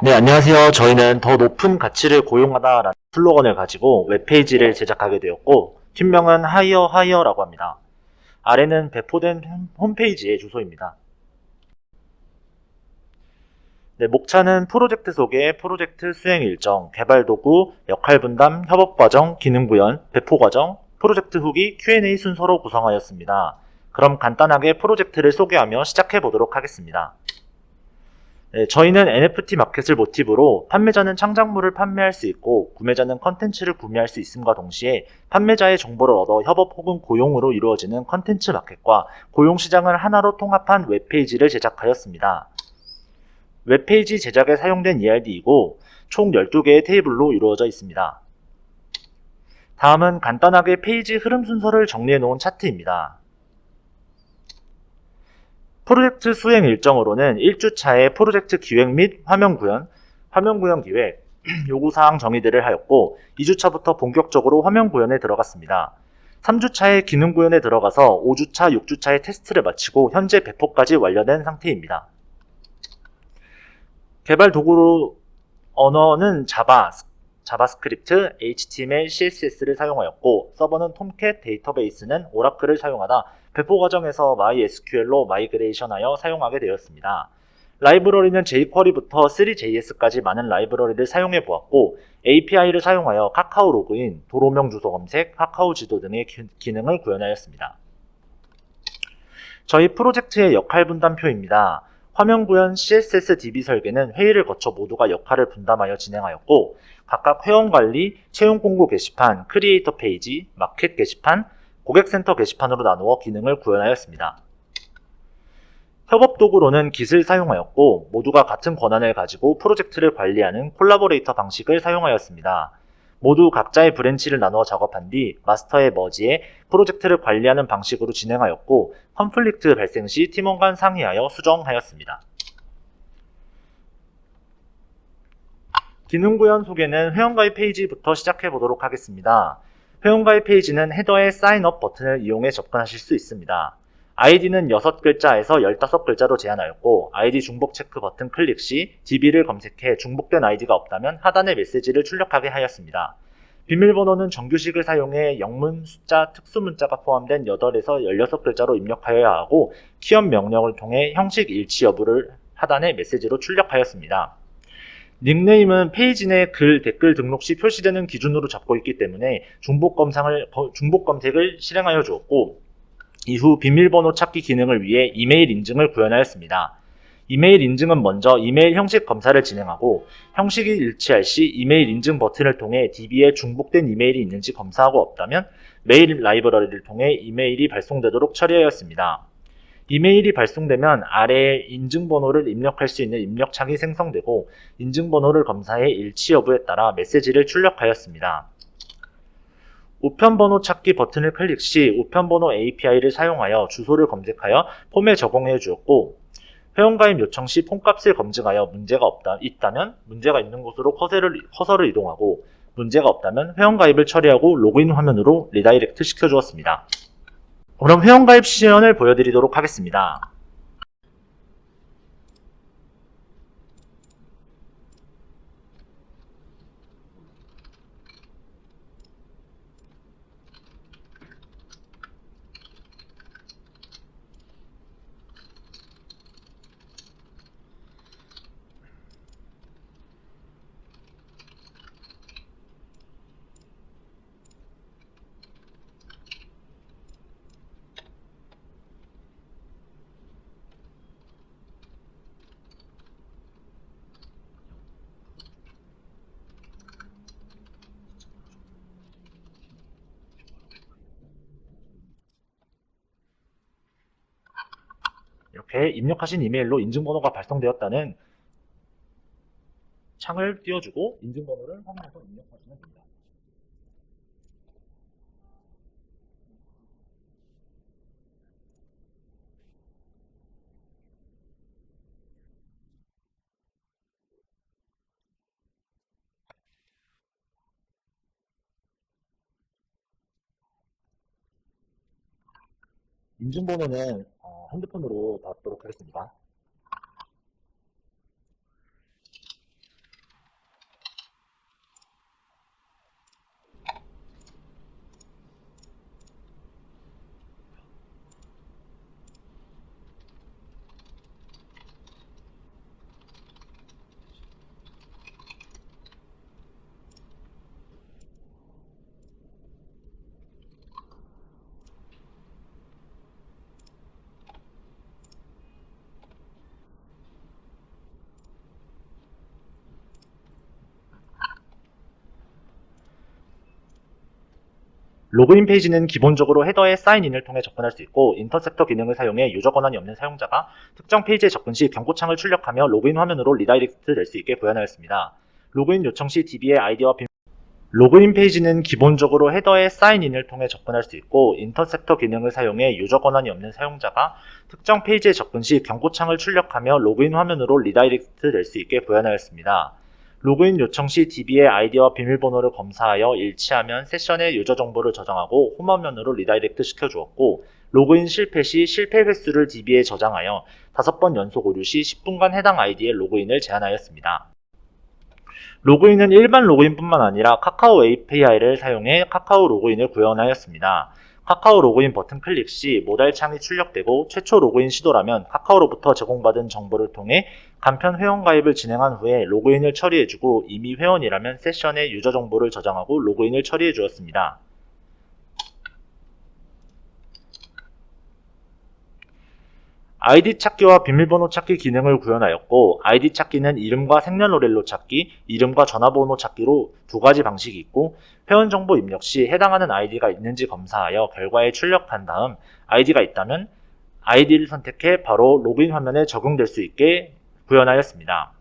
네, 안녕하세요. 저희는 더 높은 가치를 고용하다라는 슬로건을 가지고 웹페이지를 제작하게 되었고, 팀명은 하이어라고 합니다. 아래는 배포된 홈페이지의 주소입니다. 네, 목차는 프로젝트 소개, 프로젝트 수행 일정, 개발 도구, 역할 분담, 협업 과정, 기능 구현, 배포 과정, 프로젝트 후기, Q&A 순서로 구성하였습니다. 그럼 간단하게 프로젝트를 소개하며 시작해 보도록 하겠습니다. 네, 저희는 NFT 마켓을 모티브로 판매자는 창작물을 판매할 수 있고 구매자는 컨텐츠를 구매할 수 있음과 동시에 판매자의 정보를 얻어 협업 혹은 고용으로 이루어지는 컨텐츠 마켓과 고용 시장을 하나로 통합한 웹페이지를 제작하였습니다. 웹페이지 제작에 사용된 ERD이고 총 12개의 테이블로 이루어져 있습니다. 다음은 간단하게 페이지 흐름 순서를 정리해 놓은 차트입니다. 프로젝트 수행 일정으로는 1주차에 프로젝트 기획 및 화면 구현 기획, 요구사항 정의들을 하였고 2주차부터 본격적으로 화면 구현에 들어갔습니다. 3주차에 기능 구현에 들어가서 5주차, 6주차에 테스트를 마치고 현재 배포까지 완료된 상태입니다. 개발 도구로 언어는 자바스크립트, HTML, CSS를 사용하였고 서버는 톰캣, 데이터베이스는 오라클을 사용하다 배포 과정에서 MySQL로 마이그레이션하여 사용하게 되었습니다. 라이브러리는 jQuery부터 3JS까지 많은 라이브러리를 사용해 보았고 API를 사용하여 카카오 로그인, 도로명 주소 검색, 카카오 지도 등의 기능을 구현하였습니다. 저희 프로젝트의 역할 분담표입니다. 화면 구현 CSS DB 설계는 회의를 거쳐 모두가 역할을 분담하여 진행하였고 각각 회원 관리, 채용 공고 게시판, 크리에이터 페이지, 마켓 게시판, 고객센터 게시판으로 나누어 기능을 구현하였습니다. 협업 도구로는 Git을 사용하였고 모두가 같은 권한을 가지고 프로젝트를 관리하는 콜라보레이터 방식을 사용하였습니다. 모두 각자의 브랜치를 나누어 작업한 뒤 마스터의 머지에 프로젝트를 관리하는 방식으로 진행하였고 컨플릭트 발생 시 팀원 간 상의하여 수정하였습니다. 기능 구현 소개는 회원가입 페이지부터 시작해 보도록 하겠습니다. 회원가입 페이지는 헤더의 사인업 버튼을 이용해 접근하실 수 있습니다. 아이디는 6글자에서 15글자로 제한하였고 아이디 중복 체크 버튼 클릭 시 DB를 검색해 중복된 아이디가 없다면 하단의 메시지를 출력하게 하였습니다. 비밀번호는 정규식을 사용해 영문, 숫자, 특수문자가 포함된 8에서 16글자로 입력하여야 하고 키업 명령을 통해 형식 일치 여부를 하단의 메시지로 출력하였습니다. 닉네임은 페이지 내 글, 댓글 등록 시 표시되는 기준으로 잡고 있기 때문에 중복 검색을 실행하여 주었고 이후 비밀번호 찾기 기능을 위해 이메일 인증을 구현하였습니다. 이메일 인증은 먼저 이메일 형식 검사를 진행하고 형식이 일치할 시 이메일 인증 버튼을 통해 DB에 중복된 이메일이 있는지 검사하고 없다면 메일 라이브러리를 통해 이메일이 발송되도록 처리하였습니다. 이메일이 발송되면 아래에 인증번호를 입력할 수 있는 입력창이 생성되고 인증번호를 검사해 일치 여부에 따라 메시지를 출력하였습니다. 우편번호 찾기 버튼을 클릭 시 우편번호 API를 사용하여 주소를 검색하여 폼에 적용해 주었고 회원가입 요청 시 폼값을 검증하여 문제가 있다면 문제가 있는 곳으로 커서를 이동하고 문제가 없다면 회원가입을 처리하고 로그인 화면으로 리다이렉트 시켜주었습니다. 그럼 회원가입 시연을 보여드리도록 하겠습니다. 이렇게 입력하신 이메일로 인증번호가 발송되었다는 창을 띄워주고 인증번호를 화면에서 입력하시면 됩니다. 인증번호는 핸드폰으로 받도록 하겠습니다. 로그인 페이지는 기본적으로 헤더의 사인인을 통해 접근할 수 있고 인터셉터 기능을 사용해 유저 권한이 없는 사용자가 특정 페이지에 접근 시 경고창을 출력하며 로그인 화면으로 리다이렉트 될 수 있게 구현하였습니다. 로그인 요청 시 DB의 아이디와 로그인 페이지는 기본적으로 헤더의 사인인을 통해 접근할 수 있고 인터셉터 기능을 사용해 유저 권한이 없는 사용자가 특정 페이지에 접근 시 경고창을 출력하며 로그인 화면으로 리다이렉트 될 수 있게 구현하였습니다. 로그인 요청 시 DB의 아이디와 비밀번호를 검사하여 일치하면 세션의 유저 정보를 저장하고 홈 화면으로 리다이렉트 시켜주었고 로그인 실패 시 실패 횟수를 DB에 저장하여 5번 연속 오류 시 10분간 해당 아이디의 로그인을 제한하였습니다. 로그인은 일반 로그인뿐만 아니라 카카오 API를 사용해 카카오 로그인을 구현하였습니다. 카카오 로그인 버튼 클릭 시 모달 창이 출력되고 최초 로그인 시도라면 카카오로부터 제공받은 정보를 통해 간편 회원 가입을 진행한 후에 로그인을 처리해주고 이미 회원이라면 세션에 유저 정보를 저장하고 로그인을 처리해 주었습니다. 아이디 찾기와 비밀번호 찾기 기능을 구현하였고 아이디 찾기는 이름과 생년월일로 찾기, 이름과 전화번호 찾기로 두 가지 방식이 있고 회원 정보 입력 시 해당하는 아이디가 있는지 검사하여 결과에 출력한 다음 아이디가 있다면 아이디를 선택해 바로 로그인 화면에 적용될 수 있게 구현하였습니다.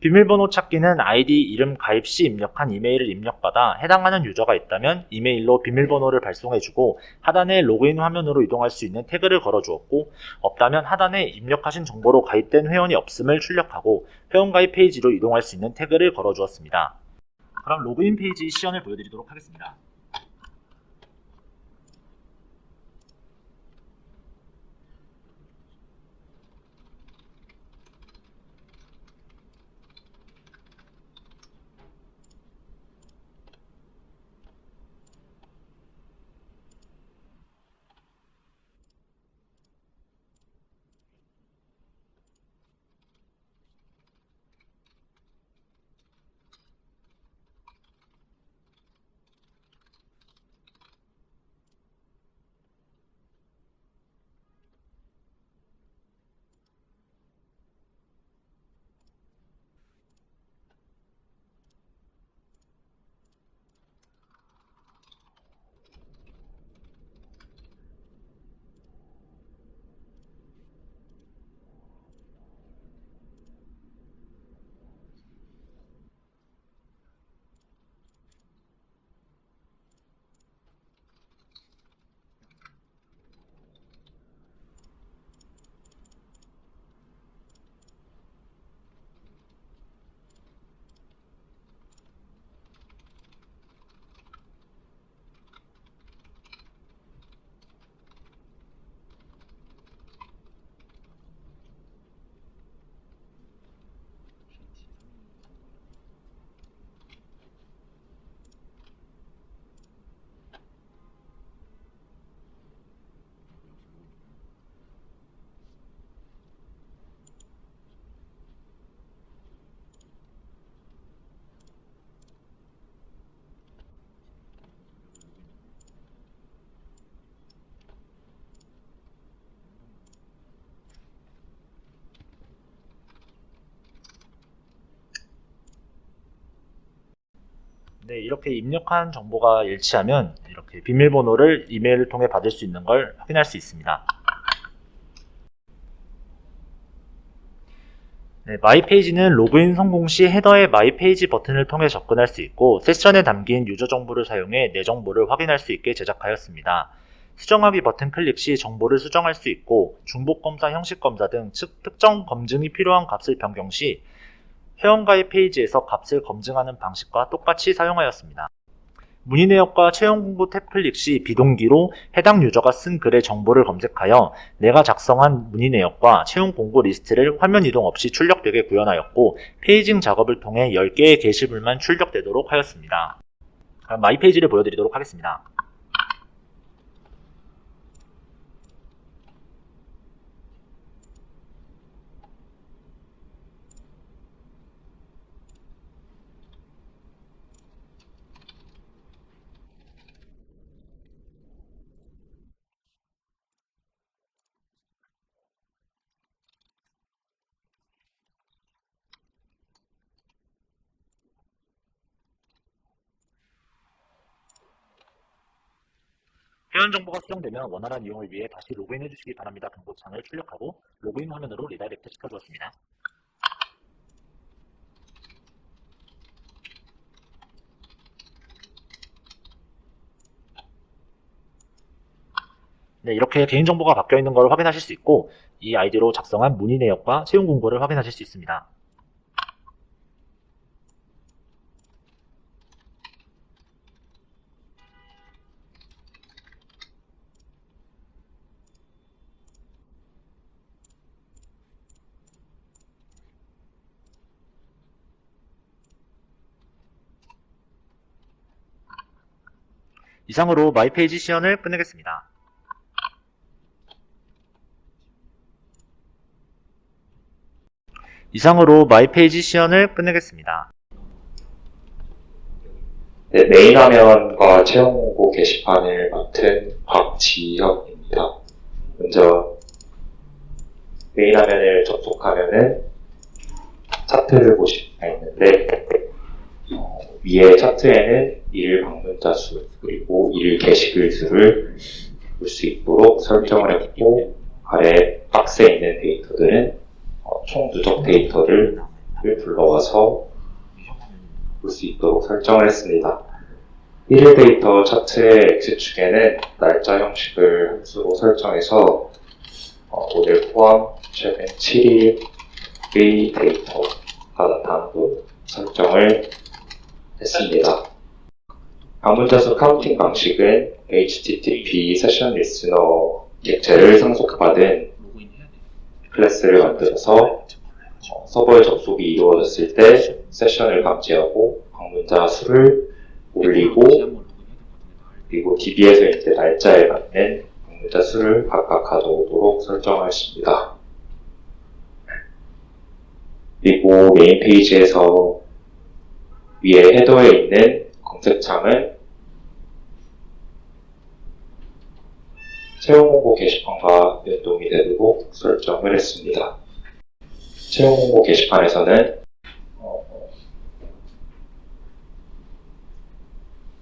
비밀번호 찾기는 아이디 이름 가입 시 입력한 이메일을 입력받아 해당하는 유저가 있다면 이메일로 비밀번호를 발송해주고 하단에 로그인 화면으로 이동할 수 있는 태그를 걸어주었고 없다면 하단에 입력하신 정보로 가입된 회원이 없음을 출력하고 회원 가입 페이지로 이동할 수 있는 태그를 걸어주었습니다. 그럼 로그인 페이지 시연을 보여드리도록 하겠습니다. 네, 이렇게 입력한 정보가 일치하면 이렇게 비밀번호를 이메일을 통해 받을 수 있는 걸 확인할 수 있습니다. 네, 마이페이지는 로그인 성공 시 헤더의 마이페이지 버튼을 통해 접근할 수 있고 세션에 담긴 유저 정보를 사용해 내 정보를 확인할 수 있게 제작하였습니다. 수정하기 버튼 클릭 시 정보를 수정할 수 있고 중복검사, 형식검사 등 특정 검증이 필요한 값을 변경 시 회원가입 페이지에서 값을 검증하는 방식과 똑같이 사용하였습니다. 문의 내역과 채용 공고 탭 클릭 시 비동기로 해당 유저가 쓴 글의 정보를 검색하여 내가 작성한 문의 내역과 채용 공고 리스트를 화면 이동 없이 출력되게 구현하였고 페이징 작업을 통해 10개의 게시물만 출력되도록 하였습니다. 그럼 마이 페이지를 보여드리도록 하겠습니다. 회원 정보가 수정되면 원활한 이용을 위해 다시 로그인해 주시기 바랍니다. 경고창을 출력하고 로그인 화면으로 리다이렉트 시켜주었습니다. 네, 이렇게 개인정보가 바뀌어 있는 걸 확인하실 수 있고 이 아이디로 작성한 문의 내역과 채용 공고를 확인하실 수 있습니다. 이상으로 마이페이지 시연을 끝내겠습니다. 네, 메인 화면과 채용 공고 게시판을 맡은 박지혁입니다. 먼저 메인 화면을 접속하면은 차트를 보실 수가 있는데 위에 차트에는 일 방문자 수 그리고 일 게시글 수를 볼 수 있도록 설정을 했고 아래 박스에 있는 데이터들은 총 누적 데이터를 불러와서 볼 수 있도록 설정을 했습니다. 1일 데이터 차트의 X축에는 날짜 형식을 함수로 설정해서 오늘 포함 최근 7일의 데이터가 나타나도록 설정을 했습니다. 방문자 수 카운팅 방식은 HTTP 세션 리스너 객체를 상속받은 클래스를 만들어서 서버에 접속이 이루어졌을 때 세션을 감지하고 방문자 수를 올리고 그리고 DB에서 이제 날짜에 맞는 방문자 수를 각각 가져오도록 설정하였습니다. 그리고 메인 페이지에서 위에 헤더에 있는 검색창은 채용 공고 게시판과 연동이 되도록 설정을 했습니다. 채용 공고 게시판에서는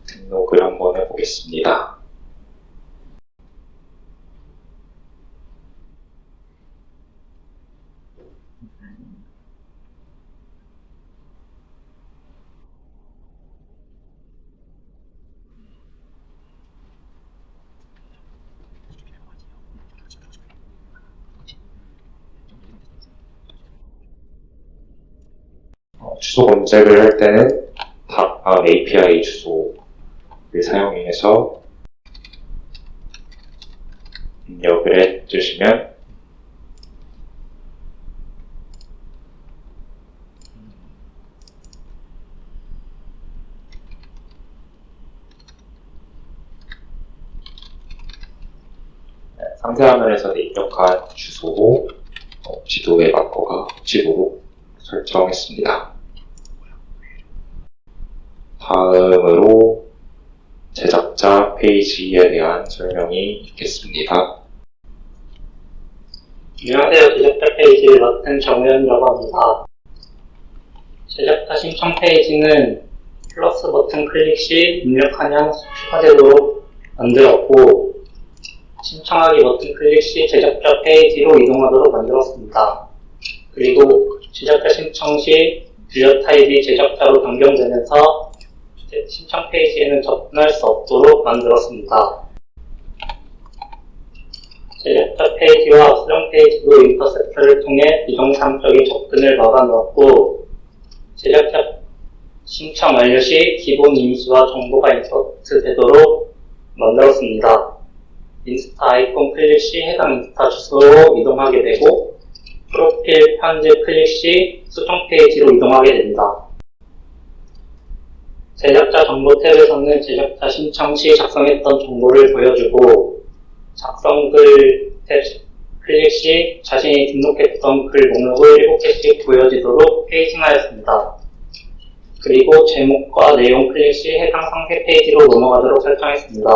등록을 한번 해보겠습니다. 주소 검색을 할 때는 다음 API 주소를 사용해서 입력을 해주시면 상세 화면에서 입력한 주소로 지도의 마커가 지도로 설정했습니다. 다음으로 제작자 페이지에 대한 설명이 있겠습니다. 안녕하세요. 제작자 페이지를 맡은 정우현이라고 합니다. 제작자 신청 페이지는 플러스 버튼 클릭 시 입력한 추가되도록 만들었고 신청하기 버튼 클릭 시 제작자 페이지로 이동하도록 만들었습니다. 그리고 제작자 신청 시 유저 타입이 제작자로 변경되면서 신청 페이지에는 접근할 수 없도록 만들었습니다. 제작자 페이지와 수정 페이지도 인터셉트를 통해 비정상적인 접근을 막아놓았고 제작자 신청 완료 시 기본 이미지와 정보가 인서트 되도록 만들었습니다. 인스타 아이콘 클릭 시 해당 인스타 주소로 이동하게 되고 프로필 편집 클릭 시 수정 페이지로 이동하게 됩니다. 제작자 정보 탭에서는 제작자 신청 시 작성했던 정보를 보여주고 작성글 탭 클릭 시 자신이 등록했던 글 목록을 7개씩 보여지도록 페이징하였습니다. 그리고 제목과 내용 클릭 시 해당 상세 페이지로 넘어가도록 설정했습니다.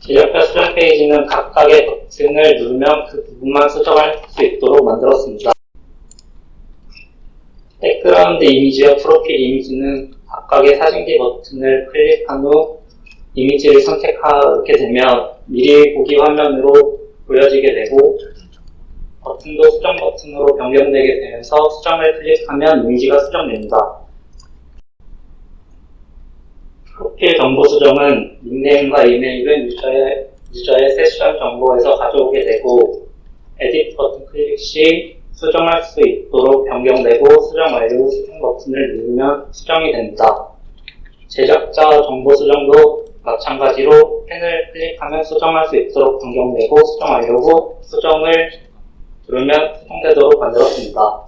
제작자 수정 페이지는 각각의 버튼을 누르면 그 부분만 수정할 수 있도록 만들었습니다. 백그라운드 이미지와 프로필 이미지는 각각의 사진기 버튼을 클릭한 후 이미지를 선택하게 되면 미리 보기 화면으로 보여지게 되고 버튼도 수정 버튼으로 변경되게 되면서 수정을 클릭하면 이미지가 수정됩니다. 프로필 정보 수정은 닉네임과 이메일은 유저의 세션 정보에서 가져오게 되고 에디트 버튼 클릭 시 수정할 수 있도록 변경되고 수정 완료 후 수정 버튼을 누르면 수정이 됩니다. 제작자 정보 수정도 마찬가지로 펜을 클릭하면 수정할 수 있도록 변경되고 수정 완료 후 수정을 누르면 수정되도록 만들었습니다.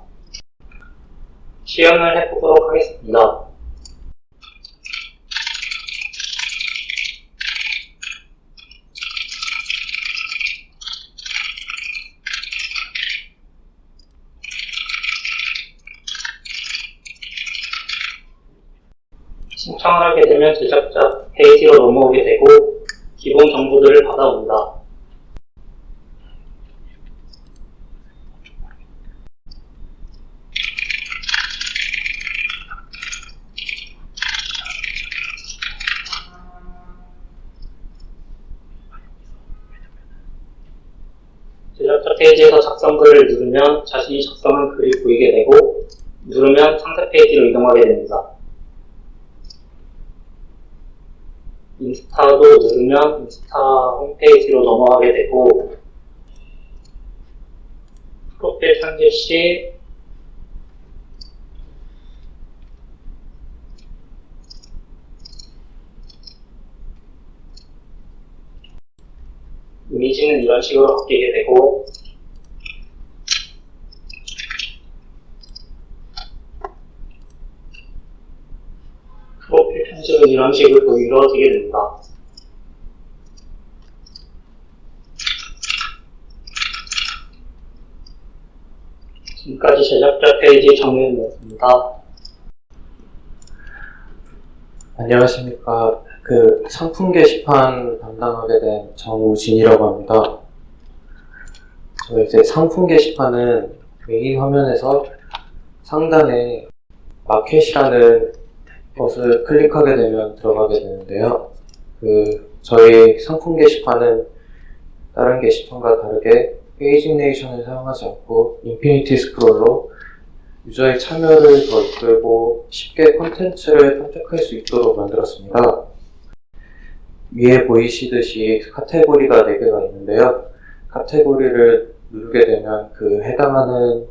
시연을 해보도록 하겠습니다. 신청을 하게 되면 제작자 페이지로 넘어오게 되고 기본 정보들을 받아옵니다. 제작자 페이지에서 작성글을 누르면 자신이 작성한 글이 보이게 되고 누르면 상세 페이지로 이동하게 됩니다. 인스타도 누르면 인스타 홈페이지로 넘어가게 되고 프로필 상실 시 이미지는 이런 식으로 바뀌게 되고 프로필 편집은 이런 식으로 이루어지게 됩니다. 지금까지 제작자 페이지 정리해드렸습니다. 안녕하십니까. 상품 게시판 담당하게 된 정우진이라고 합니다. 이제 상품 게시판은 메인 화면에서 상단에 마켓이라는 것을 클릭하게 되면 들어가게 되는데요. 저희 상품 게시판은 다른 게시판과 다르게 페이지 내이션을 사용하지 않고 인피니티 스크롤로 유저의 참여를 더 이끌고 쉽게 콘텐츠를 탐색할 수 있도록 만들었습니다. 위에 보이시듯이 카테고리가 4개가 있는데요. 카테고리를 누르게 되면 해당하는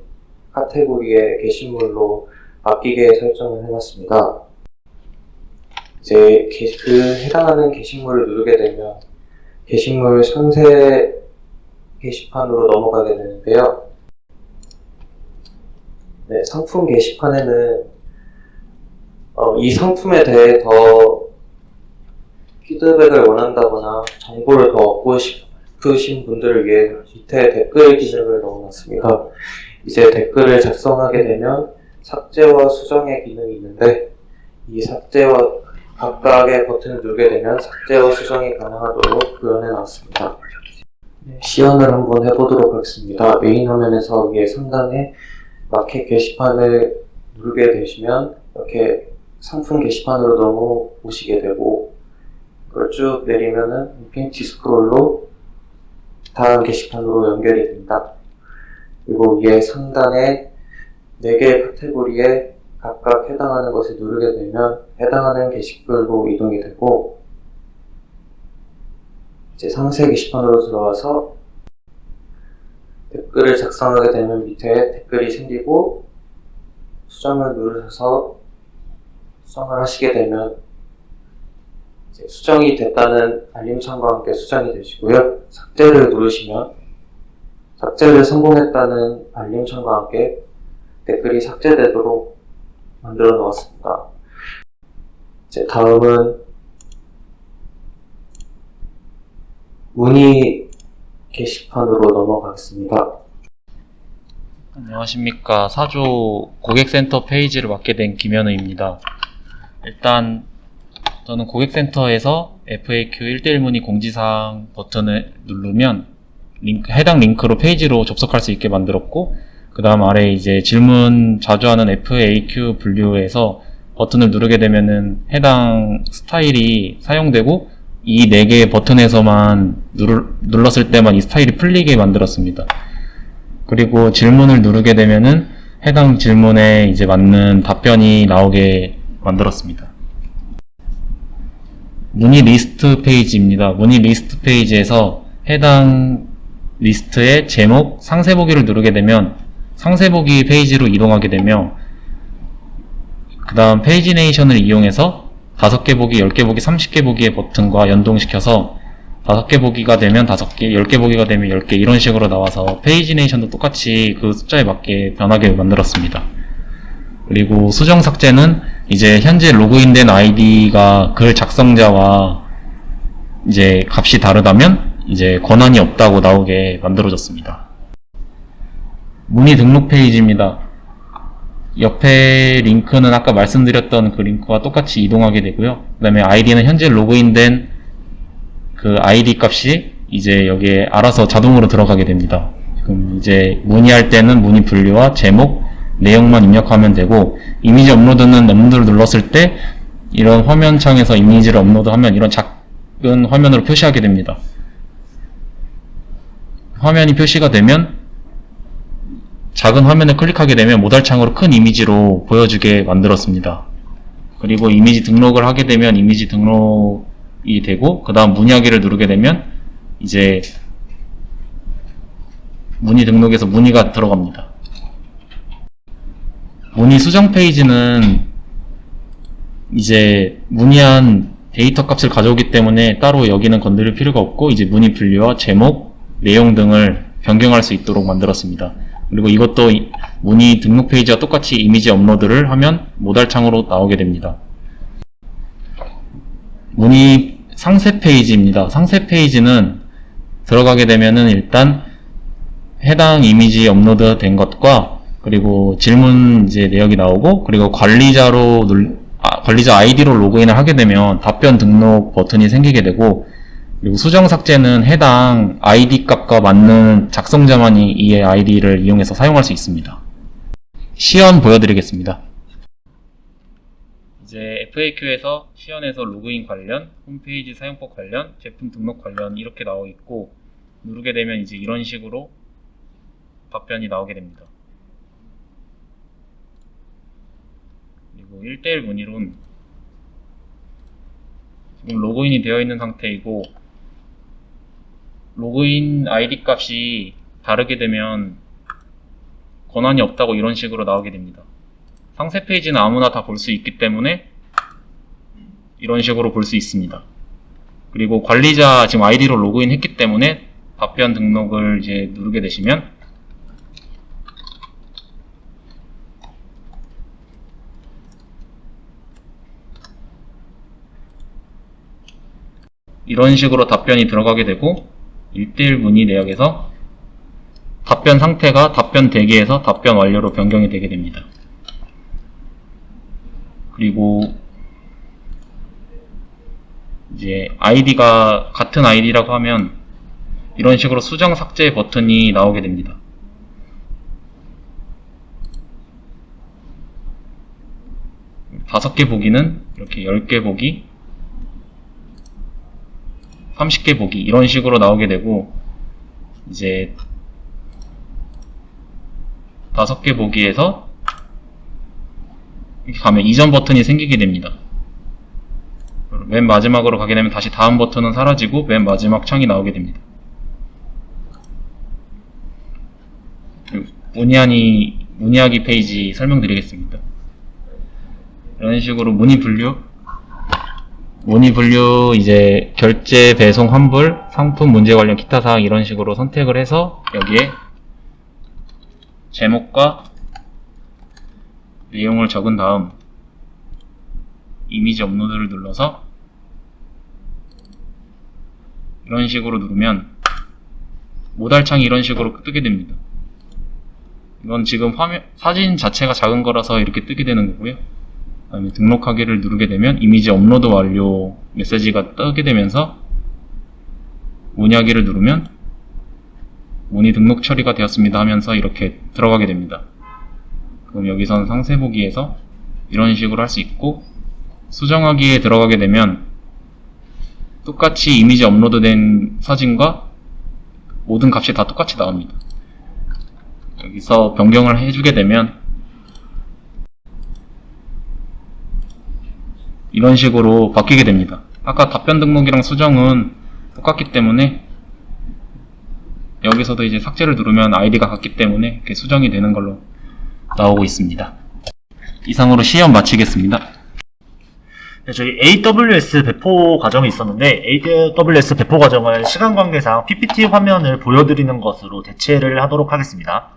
카테고리의 게시물로 바뀌게 설정을 해놨습니다. 이제 해당하는 게시물을 누르게 되면 게시물 상세 게시판으로 넘어가게 되는데요. 네, 상품 게시판에는 이 상품에 대해 더 피드백을 원한다거나 정보를 더 얻고 싶으신 분들을 위해 밑에 댓글 기능을 넣어놨습니다. 이제 댓글을 작성하게 되면 삭제와 수정의 기능이 있는데 이 삭제와 각각의 버튼을 누르게 되면 삭제와 수정이 가능하도록 구현해놨습니다. 시연을 한번 해보도록 하겠습니다. 메인 화면에서 위에 상단에 마켓 게시판을 누르게 되시면 이렇게 상품 게시판으로 넘어오시게 되고 그걸 쭉 내리면은 인피니티 스크롤로 다음 게시판으로 연결이 됩니다. 그리고 위에 상단에 4개의 카테고리에 각각 해당하는 것을 누르게 되면 해당하는 게시글로 이동이 되고 이제 상세 게시판으로 들어와서 댓글을 작성하게 되면 밑에 댓글이 생기고 수정을 누르셔서 수정을 하시게 되면 이제 수정이 됐다는 알림창과 함께 수정이 되시고요. 삭제를 누르시면 삭제를 성공했다는 알림창과 함께 댓글이 삭제되도록 만들어 놓았습니다. 이제 다음은 문의 게시판으로 넘어가겠습니다. 안녕하십니까. 사조 고객센터 페이지를 맡게 된 김현우입니다. 일단 저는 고객센터에서 FAQ 1:1 문의 공지사항 버튼을 누르면 해당 링크로 페이지로 접속할 수 있게 만들었고 그 다음 아래 이제 질문 자주 하는 FAQ 분류에서 버튼을 누르게 되면은 해당 스타일이 사용되고 이 4개의 버튼에서만 눌렀을 때만 이 스타일이 풀리게 만들었습니다. 그리고 질문을 누르게 되면은 해당 질문에 이제 맞는 답변이 나오게 만들었습니다. 문의 리스트 페이지입니다. 문의 리스트 페이지에서 해당 리스트의 제목, 상세 보기를 누르게 되면 상세 보기 페이지로 이동하게 되며 그 다음 페이지네이션을 이용해서 5개 보기, 10개 보기, 30개 보기의 버튼과 연동시켜서 5개 보기가 되면 5개, 10개 보기가 되면 10개 이런 식으로 나와서 페이지네이션도 똑같이 그 숫자에 맞게 변하게 만들었습니다. 그리고 수정 삭제는 이제 현재 로그인된 아이디가 글 작성자와 이제 값이 다르다면 이제 권한이 없다고 나오게 만들어졌습니다. 문의 등록 페이지입니다. 옆에 링크는 아까 말씀드렸던 그 링크와 똑같이 이동하게 되고요. 그 다음에 아이디는 현재 로그인된 그 아이디 값이 이제 여기에 알아서 자동으로 들어가게 됩니다. 그럼 이제 문의할 때는 문의 분류와 제목, 내용만 입력하면 되고 이미지 업로드는 업로드를 눌렀을 때 이런 화면창에서 이미지를 업로드하면 이런 작은 화면으로 표시하게 됩니다. 화면이 표시가 되면 작은 화면을 클릭하게 되면 모달창으로 큰 이미지로 보여주게 만들었습니다. 그리고 이미지 등록을 하게 되면 이미지 등록이 되고 그 다음 문의하기를 누르게 되면 이제 문의 등록에서 문의가 들어갑니다. 문의 수정 페이지는 이제 문의한 데이터 값을 가져오기 때문에 따로 여기는 건드릴 필요가 없고 이제 문의 분류와 제목, 내용 등을 변경할 수 있도록 만들었습니다. 그리고 이것도 문의 등록 페이지와 똑같이 이미지 업로드를 하면 모달창으로 나오게 됩니다. 문의 상세 페이지입니다. 상세 페이지는 들어가게 되면은 일단 해당 이미지 업로드 된 것과 그리고 질문 이제 내역이 나오고 그리고 관리자 아이디로 로그인을 하게 되면 답변 등록 버튼이 생기게 되고 그리고 수정 삭제는 해당 아이디 값과 맞는 작성자만이 이 아이디를 이용해서 사용할 수 있습니다. 시연 보여드리겠습니다. 이제 FAQ에서 시연에서 로그인 관련, 홈페이지 사용법 관련, 제품 등록 관련 이렇게 나와 있고 누르게 되면 이제 이런 식으로 답변이 나오게 됩니다. 그리고 1:1 문의론 지금 로그인이 되어 있는 상태이고 로그인 아이디 값이 다르게 되면 권한이 없다고 이런 식으로 나오게 됩니다. 상세 페이지는 아무나 다 볼 수 있기 때문에 이런 식으로 볼 수 있습니다. 그리고 관리자 지금 아이디로 로그인 했기 때문에 답변 등록을 이제 누르게 되시면 이런 식으로 답변이 들어가게 되고 1:1 문의 내역에서 답변 상태가 답변 대기에서 답변 완료로 변경이 되게 됩니다. 그리고 이제 아이디가 같은 아이디라고 하면 이런 식으로 수정 삭제 버튼이 나오게 됩니다. 다섯 개 보기는 이렇게 10개 보기, 30개 보기 이런 식으로 나오게 되고 이제 5개 보기에서 이렇게 가면 이전 버튼이 생기게 됩니다. 맨 마지막으로 가게 되면 다시 다음 버튼은 사라지고 맨 마지막 창이 나오게 됩니다. 문의하기 페이지 설명드리겠습니다. 이런 식으로 문의 분류 이제 결제, 배송, 환불, 상품 문제 관련 기타 사항 이런 식으로 선택을 해서 여기에 제목과 내용을 적은 다음 이미지 업로드를 눌러서 이런 식으로 누르면 모달창이 이런 식으로 뜨게 됩니다. 이건 지금 사진 자체가 작은 거라서 이렇게 뜨게 되는 거고요. 그다음에 등록하기를 누르게 되면 이미지 업로드 완료 메시지가 뜨게 되면서 문의하기를 누르면 문의 등록 처리가 되었습니다 하면서 이렇게 들어가게 됩니다. 그럼 여기선 상세 보기에서 이런 식으로 할 수 있고, 수정하기에 들어가게 되면 똑같이 이미지 업로드된 사진과 모든 값이 다 똑같이 나옵니다. 여기서 변경을 해주게 되면 이런 식으로 바뀌게 됩니다. 아까 답변 등록이랑 수정은 똑같기 때문에 여기서도 이제 삭제를 누르면 아이디가 같기 때문에 이렇게 수정이 되는 걸로 나오고 있습니다. 이상으로 시험 마치겠습니다. 네, 저희 AWS 배포 과정이 있었는데 AWS 배포 과정은 시간 관계상 PPT 화면을 보여드리는 것으로 대체를 하도록 하겠습니다.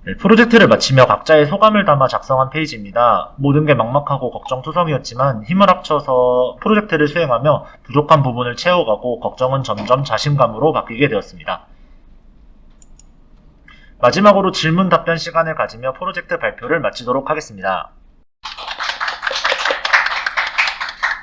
네, 프로젝트를 마치며 각자의 소감을 담아 작성한 페이지입니다. 모든 게 막막하고 걱정투성이었지만 힘을 합쳐서 프로젝트를 수행하며 부족한 부분을 채워가고 걱정은 점점 자신감으로 바뀌게 되었습니다. 마지막으로 질문 답변 시간을 가지며 프로젝트 발표를 마치도록 하겠습니다.